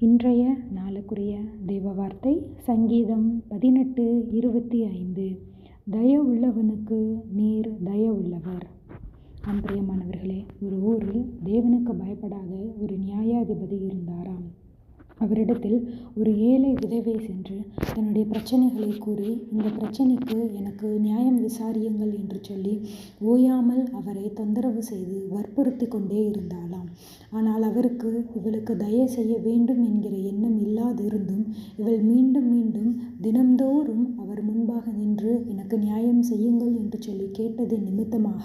இன்றைய நாளுக்குரிய தெய்வ வார்த்தை சங்கீதம் 18:25. தயவுள்ளவனுக்கு நீர் தயவுள்ளவர். பிரியமானவர்களே, ஒரு ஊரில் தேவனுக்கு பயப்படாத ஒரு நியாயாதிபதி இருந்தாராம். அவரிடத்தில் ஒரு ஏழை விதவை சென்று தன்னுடைய பிரச்சனைகளை கூறி, இந்த பிரச்சனைக்கு எனக்கு நியாயம் விசாரியுங்கள் என்று சொல்லி ஓயாமல் அவரை தொந்தரவு செய்து வற்புறுத்தி கொண்டே இருந்தாளாம். ஆனால் அவருக்கு இவளுக்கு தயை செய்ய வேண்டும் என்கிற எண்ணம் இல்லாதிருந்தும் இவள் மீண்டும் மீண்டும் தினம்தோறும் அவர் முன்பாக நின்று எனக்கு நியாயம் செய்யுங்கள் என்று சொல்லி கேட்டதின் நிமித்தமாக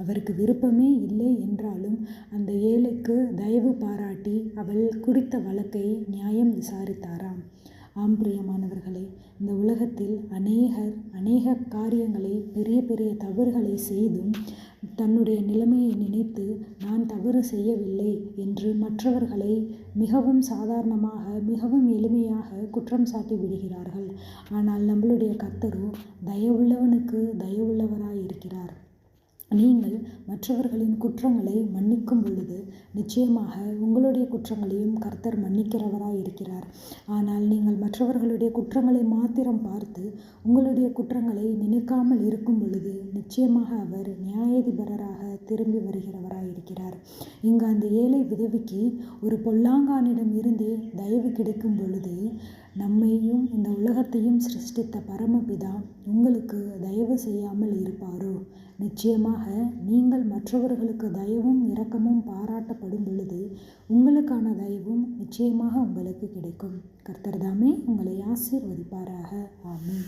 அவருக்கு விருப்பமே இல்லை என்றாலும் அந்த ஏழைக்கு தயவு பாராட்டி அவள் குறித்த வழக்கை நியாயம் விசாரித்தாராம். பிரியமானவர்களே, இந்த உலகத்தில் அநேக காரியங்களை பெரிய பெரிய தவறுகளை செய்தும் தன்னுடைய நிலைமையை நினைத்து நான் தவறு செய்யவில்லை என்று மற்றவர்களை மிகவும் சாதாரணமாக மிகவும் எளிமையாக குற்றம் சாட்டி விடுகிறார்கள். ஆனால் நம்மளுடைய கர்த்தரோ தயவுள்ளவனுக்கு தயவுள்ளவராய் இருக்கிறார். நீங்கள் மற்றவர்களின் குற்றங்களை மன்னிக்கும் பொழுது நிச்சயமாக உங்களுடைய குற்றங்களையும் கர்த்தர் மன்னிக்கிறவராய் இருக்கிறார். ஆனால் நீங்கள் மற்றவர்களுடைய குற்றங்களை மாத்திரம் பார்த்து உங்களுடைய குற்றங்களை நினைக்காமல் இருக்கும் பொழுது நிச்சயமாக அவர் நியாயாதிபராக திரும்பி வருகிறவராய் இருக்கிறார். இங்கு அந்த ஏழை விதவிக்கு ஒரு பொல்லாங்கானிடம் இருந்தே தயவு கிடைக்கும் பொழுது நம்மையும் இந்த உலகத்தையும் சிருஷ்டித்த பரமபிதா உங்களுக்கு தயவு செய்யாமல் இருப்பாரோ? நிச்சயமாக நீங்கள் மற்றவர்களுக்கு தயவும் இரக்கமும் பாராட்டப்படும் பொழுது உங்களுக்கான தயவும் நிச்சயமாக உங்களுக்கு கிடைக்கும். கர்த்தர் தாமே உங்களை ஆசீர்வதிப்பாராக. ஆமென்.